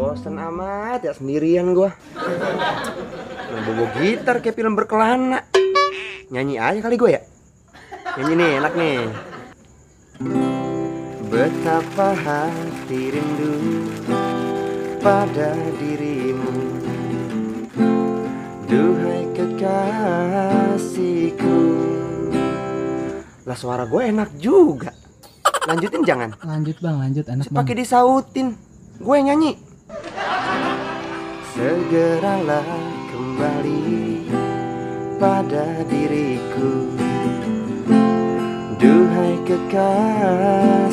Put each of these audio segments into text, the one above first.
Bosen amat ya sendirian gua. Nah, bawa gitar kayak film berkelana. Nyanyi aja kali gue ya. Nyanyi nih, enak nih. Betapa hati rindu pada dirimu, duhai kekasihku. Lah suara gue enak juga. Lanjutin jangan? Lanjut bang, lanjut, enak bang. Pakai disautin, gue yang nyanyi. Segeralah kembali pada diriku, duhai kekasihku.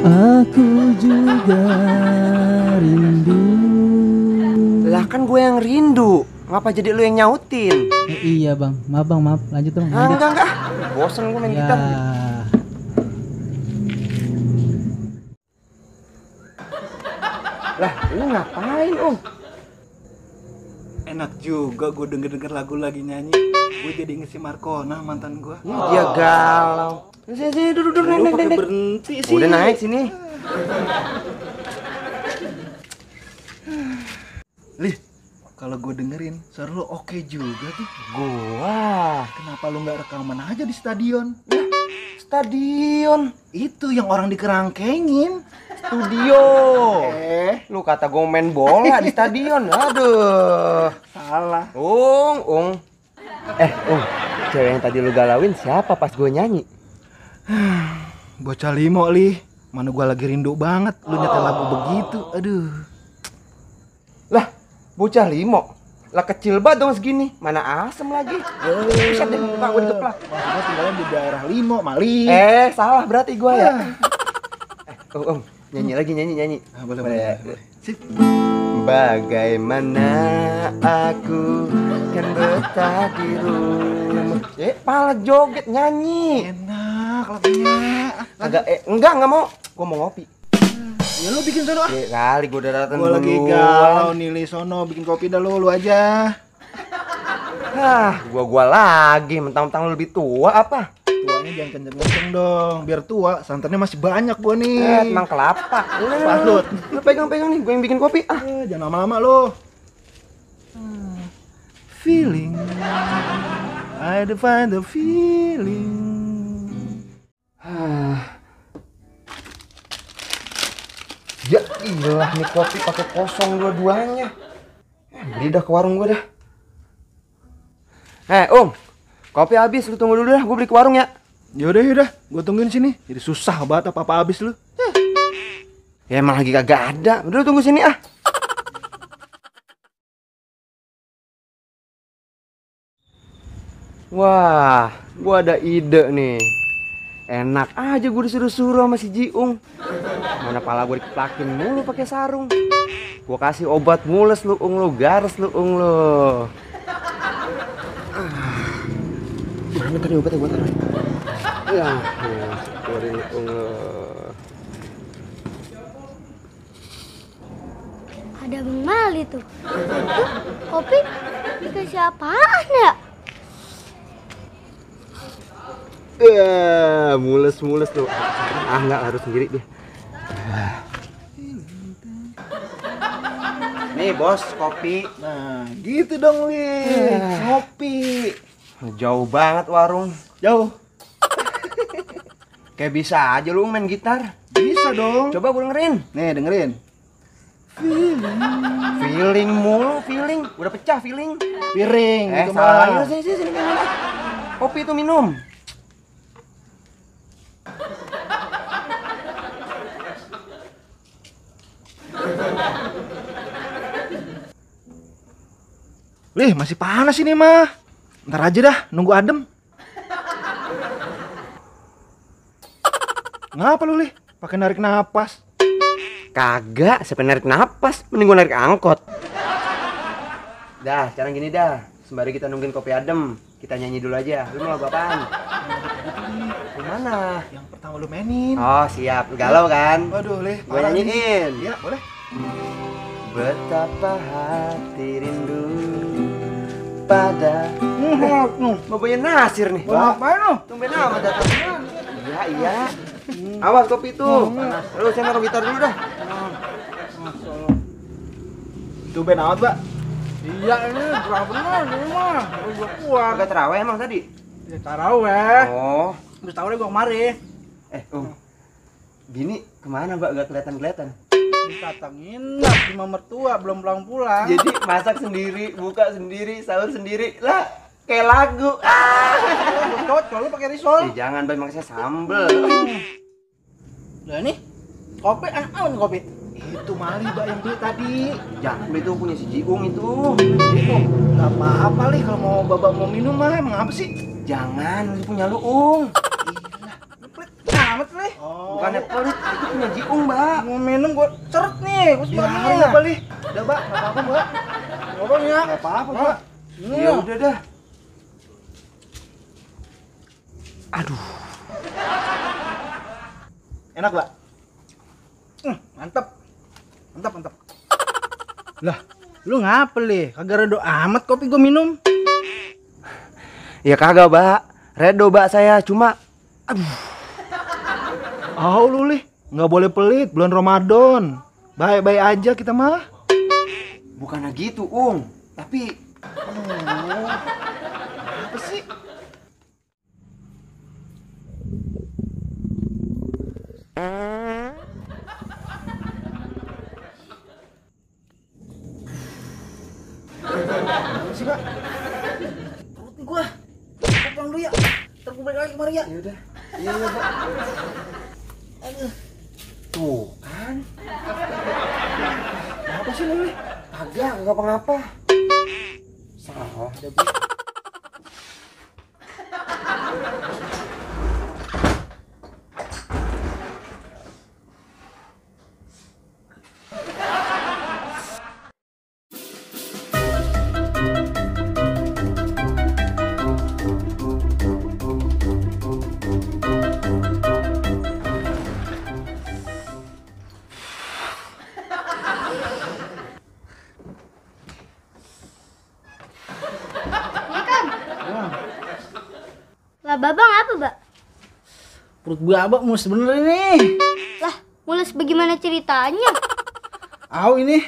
Aku juga rindu. Lah kan gue yang rindu, ngapa jadi lu yang nyautin? Iya bang, maaf bang, maaf. Lanjut bang, lanjut. Enggak. Bosen gue main Ya. gitar. Lah, lu ngapain, Om? Enak juga gue denger lagu lagi nyanyi. Gue jadi ngisi Markona mantan gue. Dia galau. Sini, duduk, Lu pakai naik. berhenti sih. Udah naik sini. Lih, kalau gue dengerin suara lu oke juga tuh. Gua Kenapa lu nggak rekaman aja di stadion? stadion, Itu yang orang dikerangkeng. studio. Lu kata gue main bola di stadion. Aduh. Salah. Ung. Cewek yang tadi lu galauin siapa pas gue nyanyi? Bocah limo lih. Mana gue lagi rindu banget. Lu nyetel lagu begitu. Aduh. Lah, bocah limo. Lah kecil banget dong segini. Mana asem lagi? Buset deh, muka gue digeplak. Maksudnya tinggalnya di daerah Limo, Mali. Salah berarti gue ya. Nyanyi lagi, nyanyi. Boleh. Sip. Bagaimana aku kan betah di rumah. Pala joget nyanyi. Enak lagunya. Enggak mau. Gua mau ngopi. Ya lu bikin sono. Kali gua udah datang Gua lagi galau nih Li, sono bikin kopi dah lu aja. Gua lagi mentang-mentang lu lebih tua apa? Tuanya jangan kenceng-kenceng dong, biar tua. Santannya masih banyak gua nih. Emang kelapa. Patut. Lu pegang-pegang nih, gua yang bikin kopi. Jangan lama-lama lu. Feeling, I define the feeling. Ya iyalah nih kopi pakai kosong dua-duanya. Beli dah ke warung gua dah. Kopi habis, lu tunggu dulu dah, gua beli ke warung ya. Yaudah, gua tungguin sini. Jadi susah banget apa-apa habis lu. Ya emang lagi kagak ada. Udah lu tunggu sini ah. Wah, gua ada ide nih. Enak aja gue disuruh-suruh sama si Jiung. Mana pala gue dikeplakin mulu pakai sarung. Gue kasih obat mules lu gares lu. Mana tadi obatnya gue taruh? Ya, keluarin Ada Bang Mali tuh. Kopi dikasih apaan ya? Mules lu. Enggak harus sendiri dia. Nih bos, kopi. Nah, gitu dong Li. Ngopi. Jauh banget warung. Jauh. Kayak bisa aja lu main gitar. Bisa dong. Coba gue dengerin. Nih, dengerin. Feeling mulu, feeling. Udah pecah feeling. Piring gitu Salah. mah. Sini. Kopi itu minum. Lih, masih panas ini mah. Ntar aja dah, nunggu adem. Ngapa lu, Lih? Pakai narik napas. Kagak, siapa narik napas? Mending gue narik angkot. Dah, sekarang gini dah. Sembari kita nungguin kopi adem, kita nyanyi dulu aja. Lu mau lagu apaan? Gimana? Yang pertama lu mainin. Oh, siap. Galau kan? Waduh, Lih. Gue nyanyiin. Iya, boleh. Betapa hati rindu pada mau bayar Nasir nih. Ngapain lu? Tumben amat datang. Iya. Awas kopi tuh. Aduh, saya naruh gitar dulu dah. Itu ben awat, Pak. Iya ini berapa benar di rumah. Gua kuat. Agak terawih emang tadi. Ya taraweh. Oh. Terus tahu deh gua kemari. Bini kemana mbak? Gak kelihatan. Dikata nginep di rumah mertua belum pulang. Jadi masak sendiri, buka sendiri, sahur sendiri lah. Kayak lagu. Cocok lu pakai risol. Jangan mbak, maksudnya sambel. Lah ini kopi apa nih kopi? Itu Mali, Mbak, yang beli tadi. Jangan itu punya si Jiung itu. Gak apa-apa li kalau mau babak mau minum mah, emang apa sih? Jangan, itu punya lu Ung. Pelit amat nih. Bukannya pelit, itu punya Jiung mbak. Mau minum gua ceret nih, gua Ya, sebenarnya. apa li? Udah, Mbak, gak apa-apa, Mbak. Pokoknya Gak apa-apa, Mbak. Ya udah dah. Aduh. Enak, Mbak? Mantap. Lah, lu ngapa li? Kagak redo amat kopi gua minum. Ya kagak mbak. Redo mbak saya, cuma Lu li, nggak boleh pelit, bulan Ramadan. Baik-baik aja kita mah. bukannya gitu Ung. Tapi Apa sih? Apa sih, Pak? Perut nih gua. Gua pulang dulu ya. Ntar gua balik lagi kemari ya. ya udah. Iya mbak. Aduh. Tuh kan. Apa sih lu li? Kagak apa-apa. Salah ada bu. Lah babang apa, Mbak? Perut gua abak mulus bener ini. Lah, mulus bagaimana ceritanya? Ini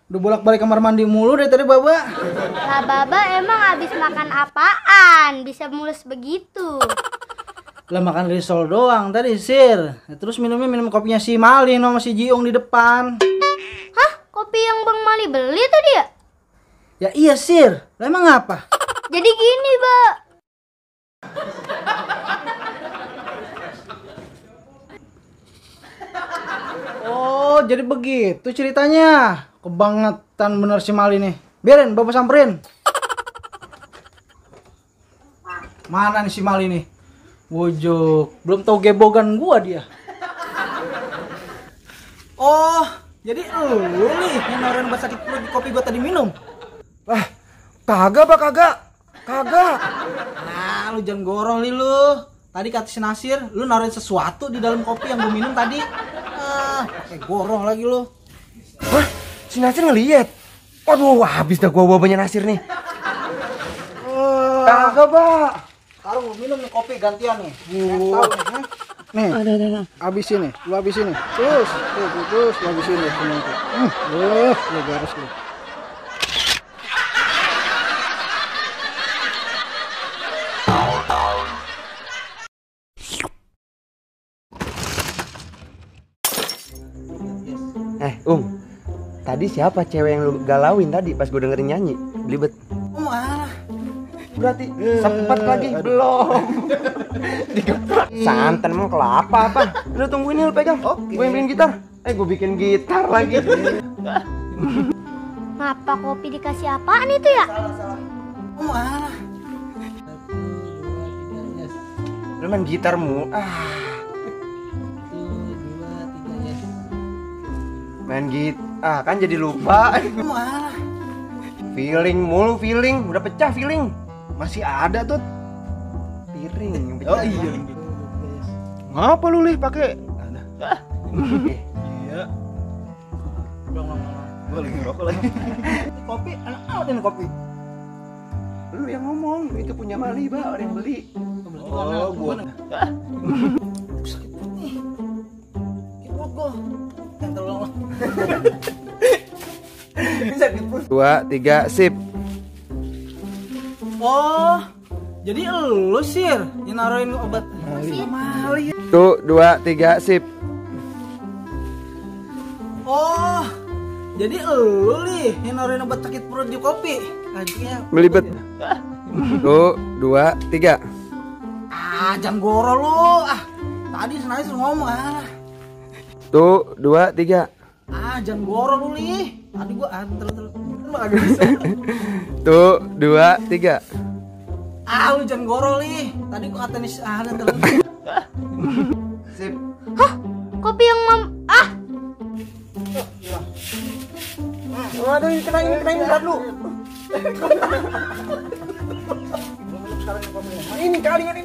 udah bolak-balik kamar mandi mulu dari tadi baba. Lah baba emang habis makan apaan? Bisa mulus begitu? Lah makan risol doang tadi sir. Terus minum kopinya si Mali sama si Jiung di depan. Hah? Kopi yang Bang Mali beli tadi ya? Ya iya sir. Lah emang apa? Jadi gini, Mbak. Oh jadi begitu ceritanya. Kebangetan bener si Mali nih. Biarin bapak samperin. Mana nih si Mali nih? Wujuk, belum tahu gebogan gua dia. Oh, jadi lu nih yang nawarin obat sakit perut di kopi gua tadi minum. Kagak pak, kagak. Nah, lu jangan gorong nih lu. Tadi kata si Nasir, lu naruhin sesuatu di dalam kopi yang gua minum tadi. Pakai gorong lagi lu. Hah? Si Nasir ngeliat? Waduh, habis dah gua bawanya Nasir nih. Kagak pak. Sekarang lu minum nih kopi gantian nih. Tahu nih. Nih, habisin nih, lu habisin nih. Terus, lu habisin nih semua itu. Lu beres lu. Tadi siapa cewek yang lu galauin tadi pas gue dengerin nyanyi? Belibet. Berarti sempet lagi belum. Digeprak. Santan emang kelapa apa? Lu tunggu ini, lu pegang. Gue yang bikin gitar. Gue bikin gitar lagi. Ngapa kopi dikasih apaan itu ya? Lu main gitarmu. Main gitar. Kan jadi lupa. Feeling mulu, feeling. Udah pecah feeling. Masih ada tuh. Piring yang pecah. Oh iya. Ngapa lu lih pakai? Iya. Gua lagi ngerokok lagi. Kopi, enak amat ini kopi. Lu yang ngomong, itu punya Mali, Mbak, orang yang beli. Oh, gua. Sakit perut nih. 2, 3, sip. Oh, jadi elu Sir yang naruhin obat mali. 1, 2, 3, sip. Oh, jadi elu nih yang naruhin obat sakit perut di kopi. Anjingnya Melibet. 1, 2, 3. ah, jangan goro lu. Ah, tadi sengaja suruh ngomong ah. 1, 2, 3. Ah, jangan goro lu nih. Tadi gua terus lu agak bisa. 1, 2, 3. Ah, lu jangan goro nih. Tadi gua kata nih ada terus. Sip. Hah? Kopi yang Waduh, ini kena berat lu. Ini kali ini.